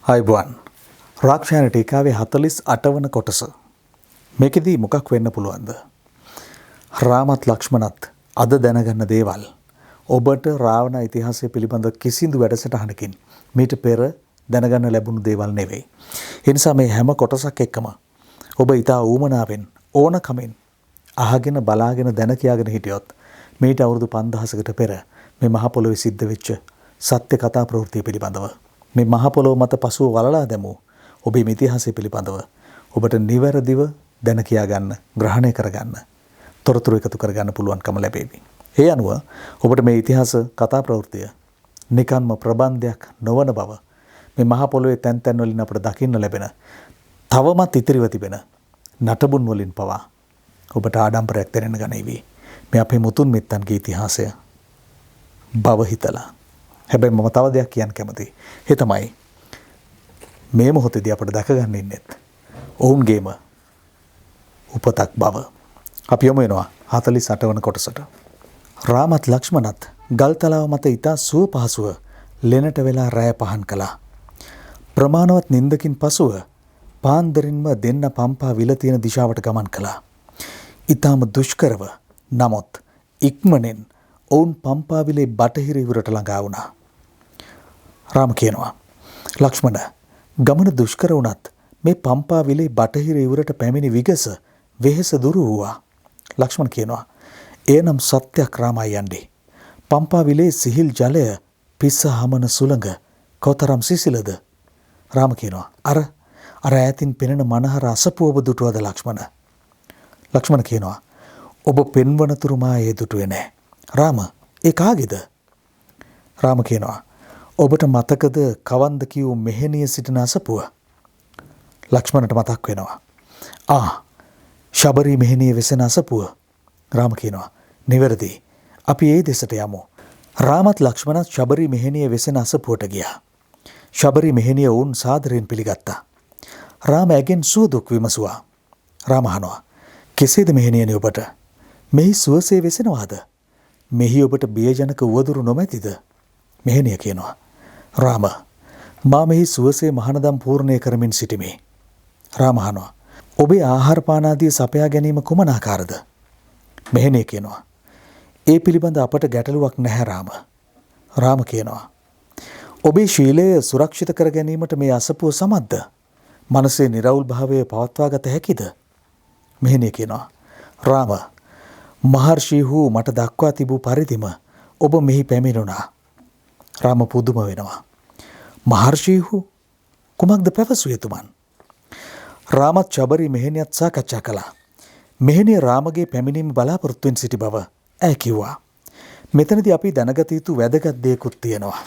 අයිබුවන් රාක්ෂායන ටීකාවේ 48 වන කොටස. මේකෙදී මොකක් වෙන්න පුළුවන්ද? රාමත් ලක්ෂ්මණත් අද දැනගන්න දේවල් ඔබට රාවණ ඉතිහාසය පිළිබඳ කිසිදු වැඩසටහනකින් මීට පෙර දැනගන්න ලැබුණු දේවල් නෙවෙයි. ඒ නිසා මේ හැම කොටසක් එක්කම ඔබ ඊටා ඌමනාවෙන් ඕනකමින් අහගෙන බලාගෙන දැන කියාගෙන හිටියොත් මීට අවුරුදු 5000කට පෙර මේ මහ පොළොවේ සිද්ධ වෙච්ච සත්‍ය කතා ප්‍රවෘත්ති පිළිබඳව මේ මහ පොළොව මත පසුව වලලා දැමූ ඔබේ ඉතිහාසය පිළිබඳව ඔබට නිවැරදිව දැන කියා ගන්න, ග්‍රහණය කරගන්න, තොරතුරු එකතු කරගන්න පුළුවන්කම ලැබෙවි. ඒ අනුව ඔබට මේ ඉතිහාස කතා ප්‍රවෘත්තිය නිකන්ම ප්‍රබන්ධයක් නොවන බව මේ මහ පොළොවේ තැන් තැන් වලින් අපට දකින්න ලැබෙන තවමත් ඉතිරිව තිබෙන නටබුන් වලින් පවා ඔබට ආඩම්බරයක් දැනෙන්න ගනීවි. මේ අපේ මුතුන් මිත්තන්ගේ ඉතිහාසය බව හිතලා. හැබැයි මම තව දෙයක් කියන්න කැමතියි. ඒ තමයි මේ මොහොතේදී අපිට දැක ගන්න ඉන්නෙත් ඔවුන්ගේම උපතක් බව. අපි යමු වෙනවා 48 වන කොටසට. රාමත් ලක්ෂ්මණත් ගල්තලාව මත ඊතා සුව පහසුව ලෙනට වෙලා රැය පහන් කළා. ප්‍රමාණවත් නින්දකින් පසුව පාන්දරින්ම දෙන්න පම්පා විල තියෙන දිශාවට ගමන් කළා. ඊටම දුෂ්කරව නමුත් ඉක්මනින් ඔවුන් පම්පා විලේ බටහිර ඉවුරට ළඟා වුණා. රාම කියනවා ලක්ෂ්මණ ගමන දුෂ්කර වුණත් මේ පම්පා විලේ බටහිර ඉවුරට පැමිණි විගස වෙහෙස දුරු වූවා. ලක්ෂ්මණ කියනවා එනම් සත්‍යක් රාමයි යන්නේ. පම්පා විලේ සිහිල් ජලය පිස්ස හමන සුළඟ කොතරම් සිසිලද? රාම කියනවා අර ඈතින් පෙනෙන මනහර අසපුව ඔබ දුටුවද ලක්ෂ්මණ? ලක්ෂ්මණ කියනවා ඔබ පෙන්වනතුරු මා ඒ දුටුවේ නැහැ. රාම ඒ කාගේද? රාම කියනවා ඔබට මතකද කවන්ද කියූ මෙහෙණිය සිටින අසපුව? ලක්ෂ්මණට මතක් වෙනවා. ශබරි මෙහෙණිය වෙසෙන අසපුව. රාම කියනවා නිවැරදි. අපි ඒ දෙසට යමු. රාමත් ලක්ෂ්මණත් ශබරි මෙහෙණිය වෙසෙන අසපුවට ගියා. ශබරි මෙහෙණිය වුන් සාදරයෙන් පිළිගත්තා. රාම ඇගෙන් සුව දුක් විමසුවා. රාම අහනවා කෙසේද මෙහෙණියනි ඔබට? මෙහි සුවසේ වෙසෙනවාද? මෙහි ඔබට බියජනක උවදුරු නොමැතිද? මෙහෙණිය කියනවා රාම මා මෙහි සුවසේ මහනදම් පූර්ණය කරමින් සිටිමි. රාම අහනවා ඔබේ ආහාර පාන ආදී සපයා ගැනීම කුමන ආකාරද? මෙහෙණිය කියනවා ඒ පිළිබඳ අපට ගැටලුවක් නැහැ රාම. රාම කියනවා ඔබේ ශීලය සුරක්ෂිත කර ගැනීමට මේ අසපුව සමත්ද? මනසේ නිරවුල් භාවය පවත්වා ගත හැකිද? මෙහෙණිය කියනවා රාම මහර්ෂිහු මට දක්වා තිබූ පරිදිම ඔබ මෙහි පැමිණුණා. රාම පුදුම වෙනවා. මහර්ෂිහු කුමක්ද පැවසුවේ තුමන්? රාමත් ශබරි මෙහෙණියත් සාකච්ඡා කළා. මෙහෙණිය රාමගේ පැමිණීම බලාපොරොත්තුෙන් සිටි බව ඇය කිව්වා. මෙතනදී අපි දැනගත යුතු වැදගත් දෙයක්ත් තියෙනවා.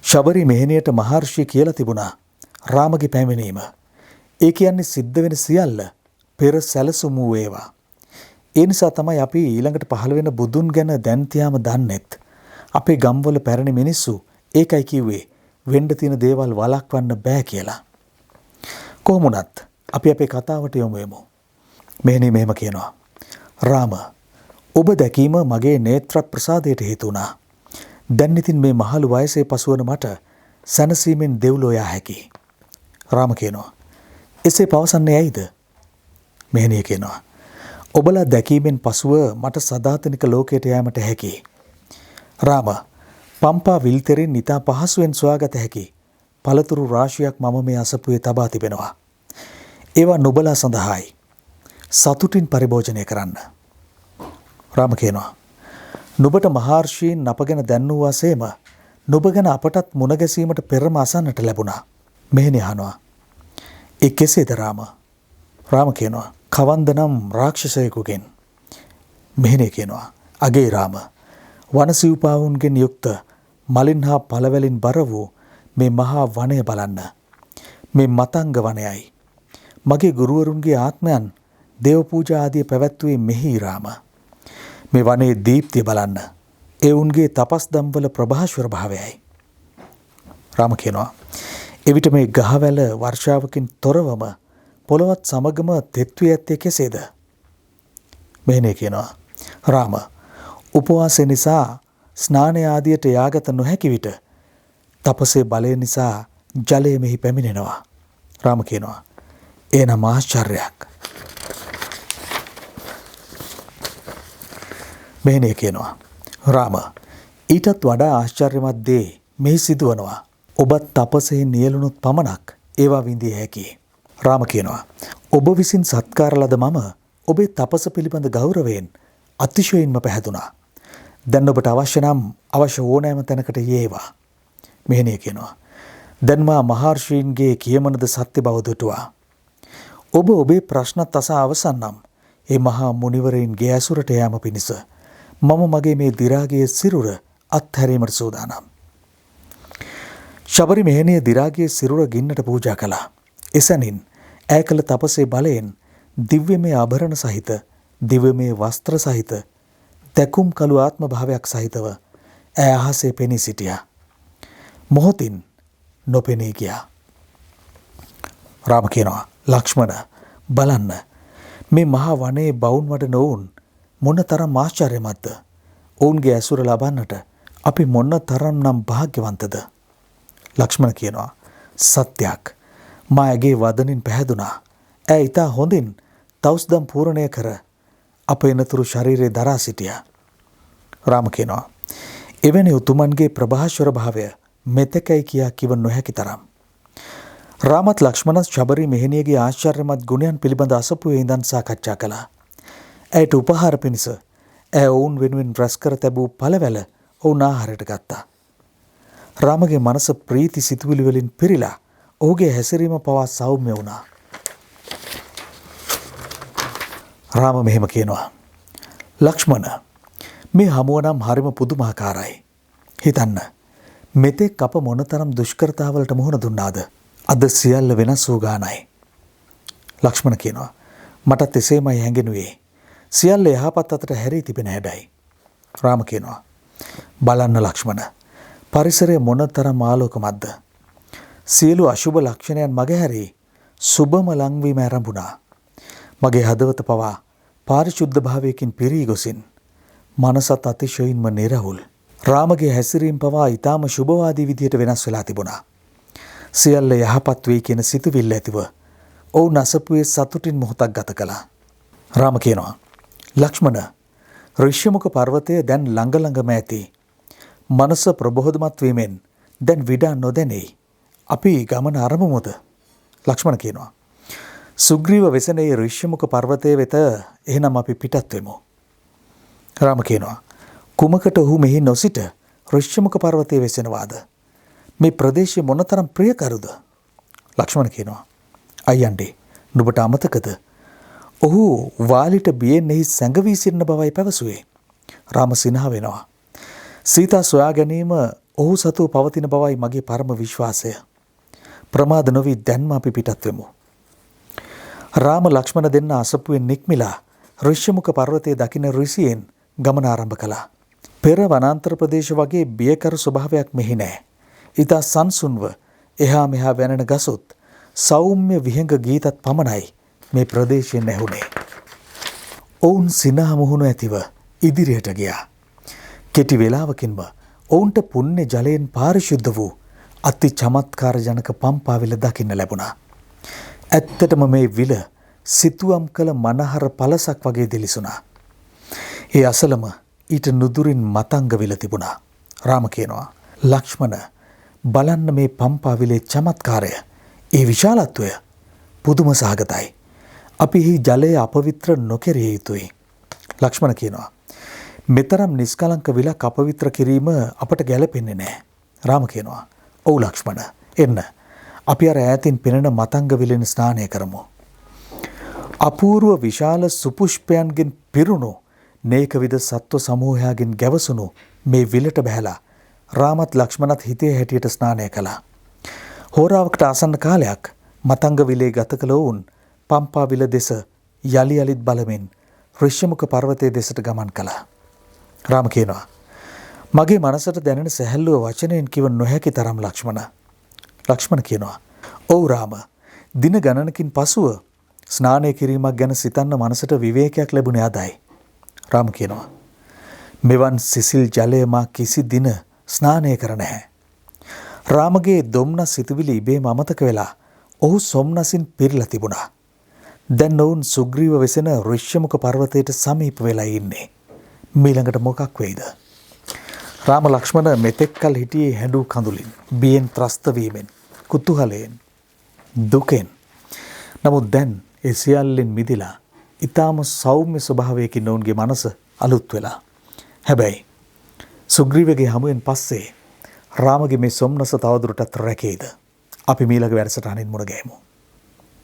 ශබරි මෙහෙණියට මහර්ෂි කියලා තිබුණා රාමගේ පැමිණීම. ඒ කියන්නේ සිද්ධ වෙන සියල්ල පෙර සැලසුම් වූ ඒවා. ඒ නිසා තමයි අපි ඊළඟට පහළ වෙන බුදුන් ගැන දැන් තියාම දන්නෙත්. අපේ ගම්වල පැරණි මිනිස්සු ඒකයි කිව්වේ වෙන්න තියෙන දේවල් වළක්වන්න බෑ කියලා. කොහොම වුණත් අපි අපේ කතාවට යමු. මෙහෙණිය මෙහෙම කියනවා රාම ඔබ දැකීම මගේ නේත්‍ර ප්‍රසාදයට හේතු වුණා. දැන් ඉතින් මේ මහලු වයසේ පසුවන මට සැනසීමෙන් දෙව්ලොව යා හැකියි. රාම කියනවා එසේ පවසන්නේ ඇයිද? මෙහෙණිය කියනවා ඔබලා දැකීමෙන් පසුව මට සදාතනික ලෝකයට යෑමට හැකියි. රාම පම්පා විල්තෙරින් ඉතා පහසුවෙන් සොයාගත හැකි පළතුරු රාශියක් මම මේ අසපුවේ තබා තිබෙනවා. ඒවා නුඹලා සඳහායි. සතුටින් පරිභෝජනය කරන්න. රාම කියනවා නුඹට මහර්ෂීන් අපගෙන දැන්වූ වශයෙන්ම නුඹ ගැන අපටත් මුණ ගැසීමට පෙරම අසන්නට ලැබුණා. මෙහෙණිය අහනවා ඒ කෙසේද රාම? රාම කියනවා කවන්ද නම් රාක්ෂසයෙකුගෙන්. මෙහෙණිය කියනවා අගේ රාම වනසිව්පාවුන්ගෙන් යුක්ත මලින් හා පළවැලින් බර වූ මේ මහා වනය බලන්න. මේ මතංග වනයයි. මගේ ගුරුවරුන්ගේ ආත්මයන් දේව පූජා ආදිය පැවැත්වුවේ මෙහි රාම. මේ වනයේ දීප්තිය බලන්න. ඒ උන්ගේ තපස් දම්වල ප්‍රභාස්වර භාවයයි. රාම කියනවා එවිට මේ ගහවැල වර්ෂාවකින් තොරවම පොළොවත් සමගම තෙත්වී ඇත්තේ කෙසේද? මෙහෙණිය කියනවා රාම උපවාසය නිසා ස්නානය ආදියට යාගත නොහැකි විට තපසේ බලය නිසා ජලය මෙහි පැමිණෙනවා. රාම කියනවා ඒ නම් ආශ්චර්යයක්. මෙහෙණිය කියනවා රාම ඊටත් වඩා ආශ්චර්යමත් දේ මෙහි සිදුවනවා. ඔබත් තපසේ නියලුණොත් පමණක් ඒවා විඳිය හැකියි. රාම කියනවා ඔබ විසින් සත්කාර ලද මම ඔබේ තපස පිළිබඳ ගෞරවයෙන් අතිශයින්ම පැහැදුනා. දැන් ඔබට අවශ්‍ය නම් අවශ්‍ය ඕනෑම තැනකට යේවා. මෙහෙණිය කියනවා දැන් මා මහර්ෂීන්ගේ කියමනද සත්‍ය බව දුටුවා. ඔබ ඔබේ ප්‍රශ්නත් අසා අවසන් නම් ඒ මහා මුනිවරයින්ගේ ඇසුරට යාම පිණිස මම මගේ මේ දි රාගයේ සිරුර අත්හැරීමට සූදානම්. ශබරි මෙහෙණිය දි රාගයේ සිරුර ගින්නට පූජා කළා. එසැනින් ඈ කළ තපසේ බලයෙන් දිව්‍යමය ආභරණ සහිත දිව්‍යමය වස්ත්‍ර සහිත තැකුම් කළු ආත්ම භාවයක් සහිතව ඈ අහසේ පෙනී සිටියා. මොහොතින් නොපෙනී ගියා. රාම කියනවා ලක්ෂ්මණ බලන්න මේ මහා වනයේ බවුන් වඩන ඔවුන් මොන තරම් ආශ්චර්යමත්ද. ඔවුන්ගේ ඇසුර ලබන්නට අපි මොන තරම් නම් භාග්‍යවන්තද. ලක්ෂ්මණ කියනවා සත්‍යයක්. මා ඇගේ වදනින් පැහැදුනා. ඈ ඊට හොඳින් තවුස්දම් පූර්ණය කර අප එනතුරු ශරීරයේ දරා සිටියා. රාම කියනවා එවැනි උතුමන්ගේ ප්‍රභාස්වර භාවය මෙතෙකයි කියා කිව නොහැකි තරම්. රාමත් ලක්ෂ්මණත් ශබරි මෙහෙණියගේ ආශ්චර්යමත් ගුණයන් පිළිබඳ අසපුවේ ඉඳන් සාකච්ඡා කළා. ඇයට උපහාර පිණිස ඇය ඔවුන් වෙනුවෙන් රැස් කර තැබූ පළවැල ඔවුන් ආහාරයට ගත්තා. රාමගේ මනස ප්‍රීති සිතුවිලි වලින් පිරීලා ඔහුගේ හැසිරීම පවා සෞම්‍ය වුණා. රාම මෙහෙම කියනවා ලක්ෂ්මණ මේ හමුව නම් හරිම පුදුමාකාරයි. හිතන්න මෙතෙක් අප මොනතරම් දුෂ්කරතාවලට මුහුණ දුන්නාද. අද සියල්ල වෙනස් වූ ගානයි. ලක්ෂ්මණ කියනවා මටත් එසේමයි හැඟෙනුයේ. සියල්ල යහපත් අතට හැරී තිබෙන හැඩයි. රාම කියනවා බලන්න ලක්ෂ්මණ පරිසරය මොනතරම් ආලෝකමත්ද. සියලු අශුභ ලක්ෂණයන් මගහැරී සුබම ලංවීම ආරම්භුණා. මගේ හදවත පවා පාරිශුද්ධ භාවයකින් පිරී ගොසින් මනසත් අතිශයින්ම නිරහුල්. රාමගේ හැසිරීම පවා ඊටාම සුභවාදී විදියට වෙනස් වෙලා තිබුණා. සියල්ල යහපත් වෙයි කියන සිතුවිල්ල ඇතිව ඔවුන් අසපුවේ සතුටින් මොහොතක් ගත කළා. රාම කියනවා ලක්ෂ්මණ ඍෂ්‍යමුඛ පර්වතය දැන් ළඟ ළඟම ඇති. මනස ප්‍රබෝධමත් වීමෙන් දැන් විඩා නොදැනෙයි. අපි ගමන ආරම්භමුද? ලක්ෂ්මණ කියනවා සුග්‍රීව වෙසෙනේ ඍෂ්‍යමුඛ පර්වතයේ වෙත එහෙනම් අපි පිටත් වෙමු. රාම කියනවා කුමකට ඔහු මෙහි නොසිට ඍෂ්‍යමුඛ පර්වතයේ වෙසෙනවාද? මේ ප්‍රදේශය මොනතරම් ප්‍රියකරුද? ලක්ෂ්මණ කියනවා අයියන්ඩේ නුඹට අමතකද ඔහු වාලිට බියෙන් එහි සැඟවී සිටින බවයි පැවසුවේ. රාම සිනහ වෙනවා. සීතා සොයා ගැනීම ඔහු සතුව පවතින බවයි මගේ පරම විශ්වාසය. ප්‍රමාද නොවී දැන්ම අපි පිටත් වෙමු. රාම ලක්ෂ්මණ දෙන්න අසපුවෙන් නික්මිලා ඍෂ්‍යමුඛ පර්වතයේ දකින්න ඍෂියෙන් ගමන ආරම්භ කළා. පෙර වනාන්තර ප්‍රදේශ වගේ බියකරු ස්වභාවයක් මෙහි නැහැ. ඉතා සංසුන්ව එහා මෙහා වැනෙන ගසොත් සෞම්‍ය විහඟ ගීතත් පමණයි මේ ප්‍රදේශයෙන් ඇහුනේ. ඔවුන් සිනහ මුහුණු ඇතිව ඉදිරියට ගියා. කෙටි වේලාවකින්ම ඔවුන්ට පුණ්‍ය ජලයෙන් පාරිශුද්ධ වූ අති චමත්කාර ජනක පම්පාවිල දකින්න ලැබුණා. ඇත්තටම මේ විල සිතුවම් කළ මනහර පළසක් වගේ දිලිසුණා. ඒ අසලම ඊට නුදුරින් මතංග විල තිබුණා. රාම කියනවා ලක්ෂ්මණ බලන්න මේ පම්පාවිලේ චමත්කාරය. ඒ විශාලත්වය පුදුම සහගතයි. අපි හි ජලය අපවිත්‍ර නොකෙරිය යුතුයි. ලක්ෂ්මණ කියනවා මෙතරම් නිස්කලංක විලක් අපවිත්‍ර කිරීම අපට ගැලපෙන්නේ නැහැ. රාම කියනවා ඔව් ලක්ෂ්මණ එන්න අපි අර ඈතින් පෙනෙන මතංග විලෙන් ස්නානය කරමු. අපූර්ව විශාල සුපුෂ්පයන්ගෙන් පිරුණු නේකවිද සත්ව සමූහයන්ගෙන් ගැවසුණු මේ විලට බැහැලා රාමත් ලක්ෂ්මණත් හිතේ හැටියට ස්නානය කළා. හෝරාවකට ආසන්න කාලයක් මතංග විලේ ගත කළ ඔවුන් පම්පා විල දෙස යලි යලිත් බලමින් ඍෂ්‍යමුඛ පර්වතයේ දෙසට ගමන් කළා. රාම කියනවා මගේ මනසට දැනෙන සැහැල්ලුව වචනයෙන් කිව නොහැකි තරම් ලක්ෂ්මණ. ලක්ෂ්මණ කියනවා ඔව් රාම දින ගණනකින් පසුව ස්නානය කිරීමක් ගැන සිතන්න මනසට විවේකයක් ලැබුණේ අදයි. රාම කියනවා මෙවන් සිසිල් ජලය මා කිසි දින ස්නානය කර නැහැ. රාමගේ දුම්නස් සිතුවිලි ඉබේම අමතක වෙලා ඔහු සොම්නසින් පිරීලා තිබුණා. දැන් ඔවුන් සුග්‍රීව වෙසෙන ඍෂ්‍යමුඛ පර්වතයට සමීප වෙලා ඉන්නේ. මීළඟට මොකක් වෙයිද? රාම ලක්ෂ්මණ මෙතෙක් කල හිටියේ හැඬු කඳුලින්, බියෙන් ත්‍රස්ත වීමෙන්, කුතුහලයෙන්, දුකෙන්. නමුත් දැන් ඒ සියල්ලෙන් මිදිලා ඊටාම සෞම්‍ය ස්වභාවයකින් ඔවුන්ගේ මනස අලුත් වෙලා. හැබැයි සුග්‍රීවගේ හමුවෙන් පස්සේ රාමගේ මේ සොම්නස තවදුරටත් රැකේද? අපි මීළඟ වැඩසටහනින් මුණ ගැහෙමු.